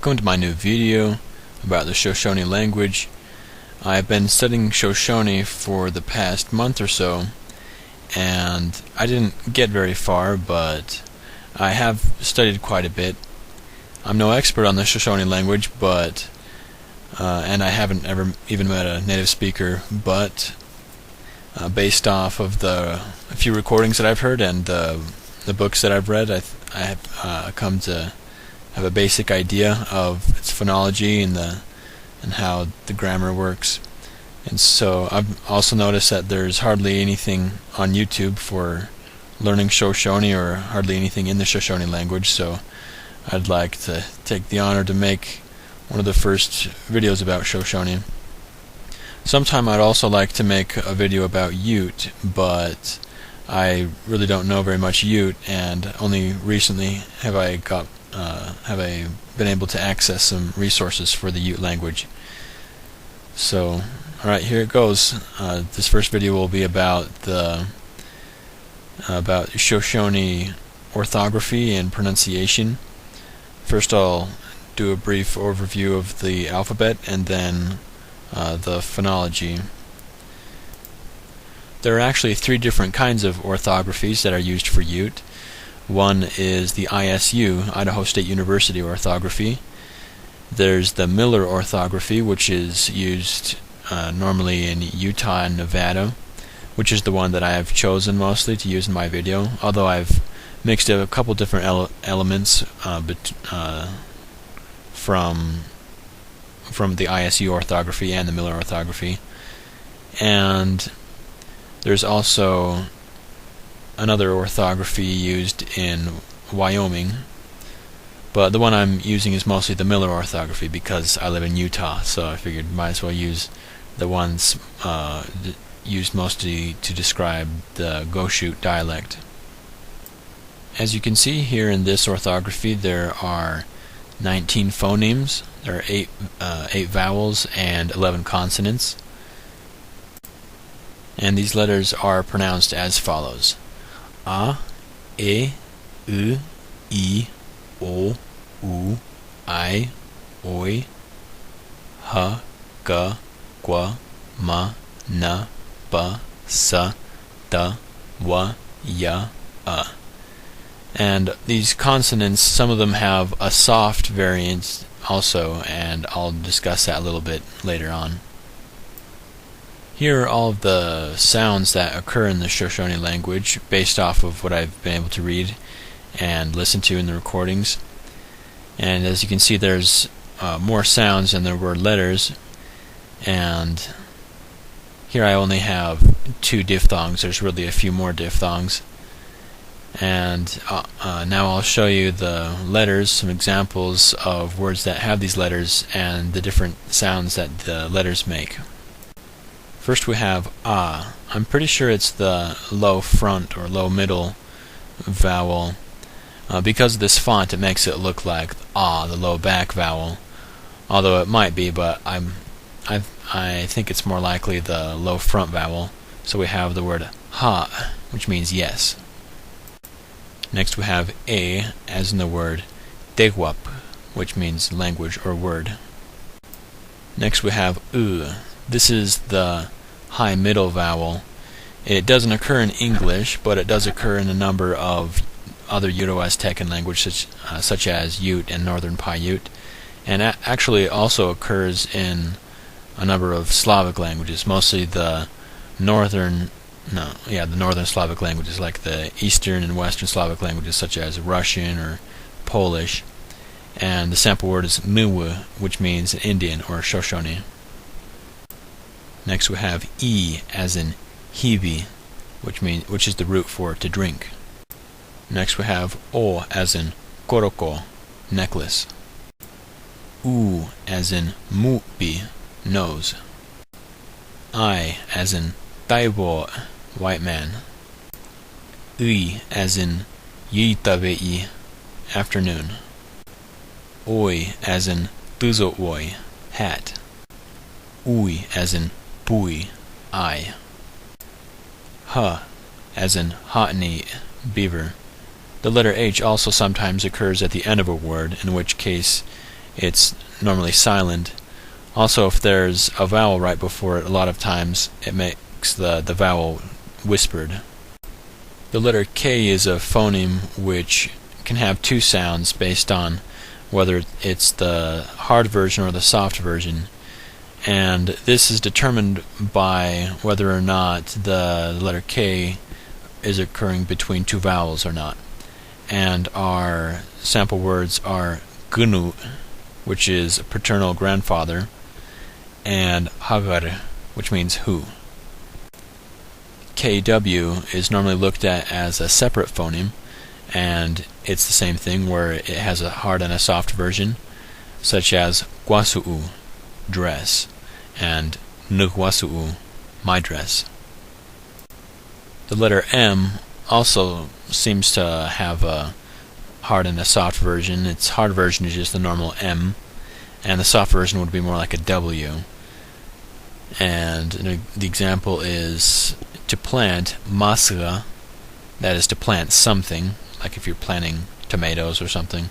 Welcome to my new video about the Shoshoni language. I've been studying Shoshoni for the past month or so, and I didn't get very far, but I have studied quite a bit. I'm no expert on the Shoshoni language, but and I haven't ever even met a native speaker, but based off of a few recordings that I've heard and the books that I've read, I have come to have a basic idea of its phonology and how the grammar works. And so I've also noticed that there's hardly anything on YouTube for learning Shoshoni, or hardly anything in the Shoshoni language, so I'd like to take the honor to make one of the first videos about Shoshoni. Sometime I'd also like to make a video about Ute, but I really don't know very much Ute, and only recently have I been able to access some resources for the Ute language. So, alright, here it goes. This first video will be about Shoshoni orthography and pronunciation. First I'll do a brief overview of the alphabet and then the phonology. There are actually three different kinds of orthographies that are used for Ute. One is the ISU, Idaho State University orthography. There's the Miller orthography, which is used normally in Utah and Nevada, which is the one that I have chosen mostly to use in my video, although I've mixed a couple different elements from the ISU orthography and the Miller orthography. And there's also another orthography used in Wyoming, but the one I'm using is mostly the Miller orthography because I live in Utah, so I figured might as well use the ones used mostly to describe the Goshute dialect. As you can see here in this orthography, there are 19 phonemes. There are 8 vowels and 11 consonants. And these letters are pronounced as follows: A, E, U, I, O, U, I, Oi, H, G, Gua, Ma, Na, Ba, Sa, Da, Wa, Ya, And these consonants, some of them have a soft variant also, and I'll discuss that a little bit later on. Here are all of the sounds that occur in the Shoshoni language based off of what I've been able to read and listen to in the recordings. And as you can see, there's more sounds than there were letters, and here I only have 2 diphthongs. There's really a few more diphthongs. And now I'll show you the letters, some examples of words that have these letters and the different sounds that the letters make. First we have A. I'm pretty sure it's the low front or low middle vowel. Because of this font, it makes it look like A, the low back vowel, although it might be, but I think it's more likely the low front vowel. So we have the word ha, which means yes. Next we have A, as in the word degwap, which means language or word. Next we have U. This is the high middle vowel. It doesn't occur in English, but it does occur in a number of other Uto-Aztecan languages such as Ute and Northern Paiute, and actually also occurs in a number of Slavic languages, mostly the northern Slavic languages, like the Eastern and Western Slavic languages such as Russian or Polish. And the sample word is Miwu, which means Indian or Shoshoni. Next we have E, as in hibi, which is the root for to drink. Next we have O, as in koroko, necklace. U, as in mubi, nose. I, as in daibo, white man. Ui, as in yitavei, afternoon. Oi, as in tuzooi, hat. Ui, as in pui, eye. Ha, as in hotni, beaver. The letter H also sometimes occurs at the end of a word, in which case it's normally silent. Also, if there's a vowel right before it, a lot of times it makes the vowel whispered. The letter K is a phoneme which can have two sounds based on whether it's the hard version or the soft version, and this is determined by whether or not the letter K is occurring between two vowels or not. And our sample words are gunu, which is paternal grandfather, and hagar, which means who. KW is normally looked at as a separate phoneme, and it's the same thing where it has a hard and a soft version, such as gwasu'u, dress, and ngwasu'u, my dress. The letter M also seems to have a hard and a soft version. Its hard version is just the normal M, and the soft version would be more like a W. And the example is to plant masga, that is to plant something, like if you're planting tomatoes or something,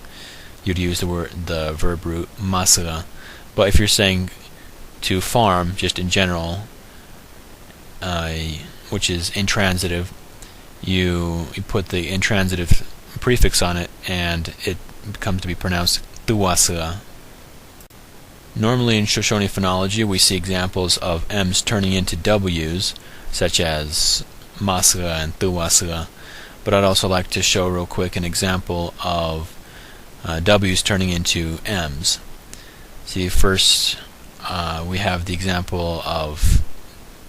you'd use the verb root masga. But if you're saying to farm, just in general, which is intransitive, you put the intransitive prefix on it, and it comes to be pronounced tuwasga. Normally in Shoshoni phonology, we see examples of M's turning into W's, such as masga and tuwasga, but I'd also like to show real quick an example of W's turning into M's. See, first we have the example of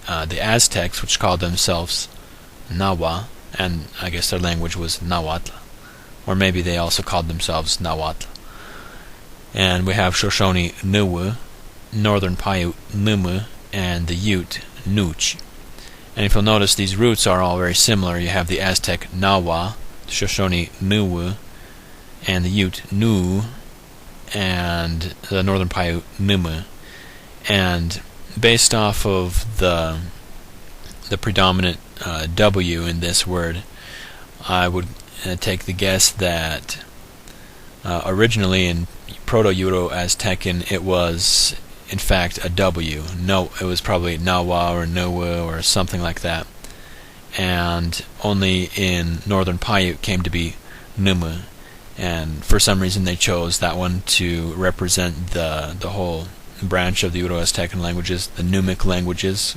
the Aztecs, which called themselves Nawa, and I guess their language was Nahuatl, or maybe they also called themselves Nahuatl. And we have Shoshoni Nuwu, Northern Paiute Numu, and the Ute Nuch. And if you'll notice, these roots are all very similar. You have the Aztec Nawa, Shoshoni Nuwu, and the Ute Nu, and the Northern Paiute Numu. And based off of the predominant W in this word, I would take the guess that originally in Proto-Euro-Aztecan it was in fact a W. No, it was probably Nawa or Nowa or something like that. And only in Northern Paiute came to be Numu. And for some reason they chose that one to represent the whole branch of the Euro-Aztecan languages, the Numic languages,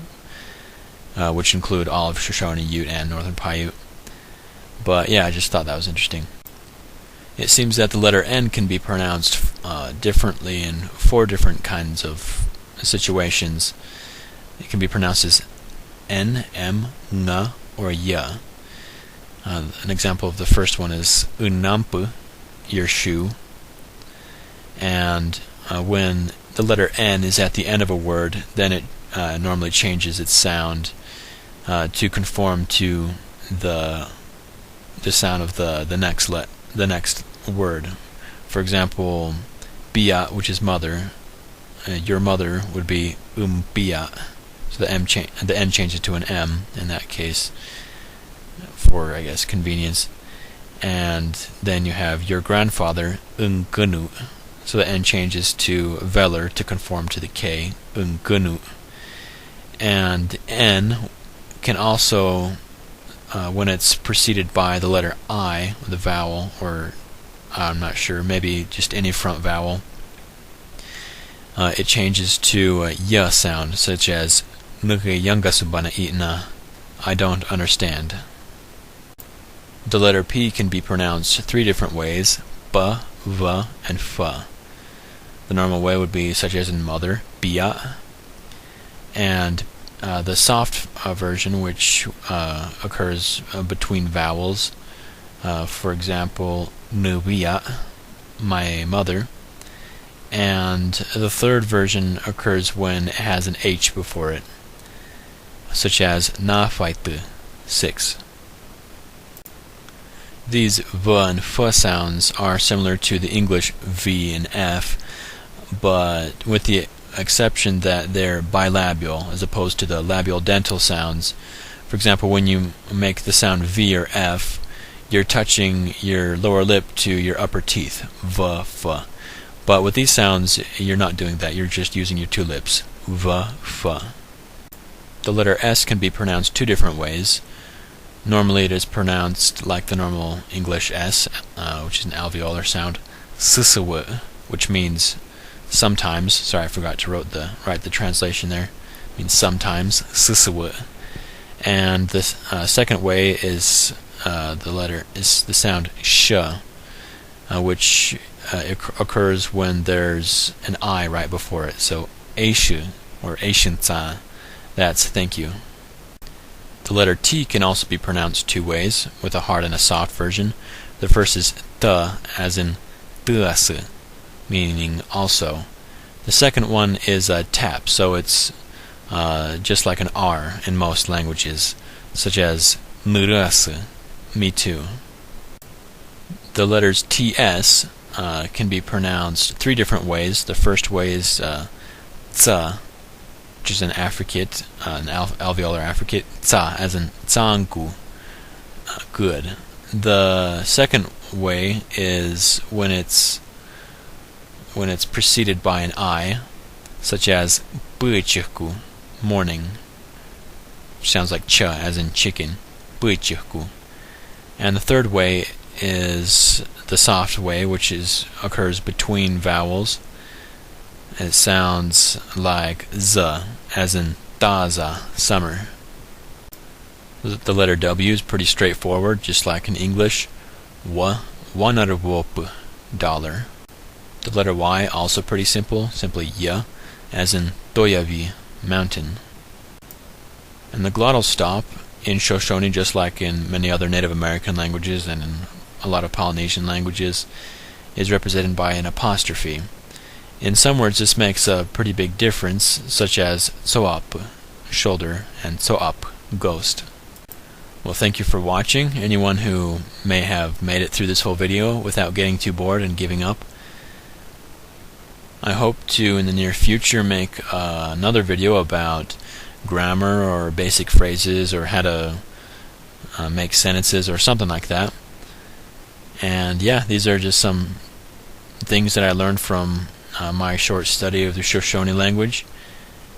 which include all of Shoshone, Ute, and Northern Paiute. But yeah, I just thought that was interesting. It seems that the letter N can be pronounced differently in 4 different kinds of situations. It can be pronounced as N, M, Ng, or Ya. An example of the first one is Unampu, your shoe. And when the letter N is at the end of a word, then it normally changes its sound to conform to the sound of the next word. For example, biat, which is mother, your mother would be biat. So the N changes to an M in that case, for I guess convenience. And then you have your grandfather, gunu. So the N changes to velar to conform to the K, gunu. And N can also, when it's preceded by the letter I, the vowel, or I'm not sure, maybe just any front vowel, it changes to a ya sound, such as Nuke yangasubana itna, I don't understand. The letter P can be pronounced 3 different ways, ba, va, and fa. The normal way would be such as in mother, biat, and the soft version, which occurs between vowels, for example, nubiat, my mother, and the third version occurs when it has an H before it, such as na faitu, 6. These v and f sounds are similar to the English v and f, but with the exception that they're bilabial as opposed to the labial dental sounds. For example, when you make the sound V or F, you're touching your lower lip to your upper teeth, v, f. But with these sounds, you're not doing that. You're just using your two lips. V, f. The letter S can be pronounced two different ways. Normally it is pronounced like the normal English S, which is an alveolar sound, sissewe, which means sometimes. Sorry, I forgot to write the translation there. It means sometimes, sissewe. And the second way is the sound sh, which occurs when there's an I right before it. So eishu or eishinza, that's thank you. The letter T can also be pronounced two ways, with a hard and a soft version. The first is t, as in tuasu, meaning also. The second one is a tap, so it's just like an R in most languages, such as murasu, me too. The letters TS can be pronounced three different ways. The first way is tsa, which is an affricate, an alveolar affricate, tsa, as in tsangu, good. The second way is when it's preceded by an I, such as buichiku, morning, which sounds like cha, as in chicken, buichiku. And the third way is the soft way, which occurs between vowels. It sounds like z, as in daza, summer. The letter W is pretty straightforward, just like in English. Wanarwop, dollar. The letter Y also pretty simple, simply ya, as in Toyavi, mountain. And the glottal stop in Shoshoni, just like in many other Native American languages and in a lot of Polynesian languages, is represented by an apostrophe. In some words, this makes a pretty big difference, such as soap, shoulder, and soap, ghost. Well, thank you for watching. Anyone who may have made it through this whole video without getting too bored and giving up. I hope to, in the near future, make another video about grammar or basic phrases or how to make sentences or something like that. And yeah, these are just some things that I learned from my short study of the Shoshoni language,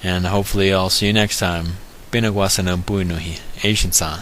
and hopefully I'll see you next time. Pinagwasanam puinuhi, Asian-san.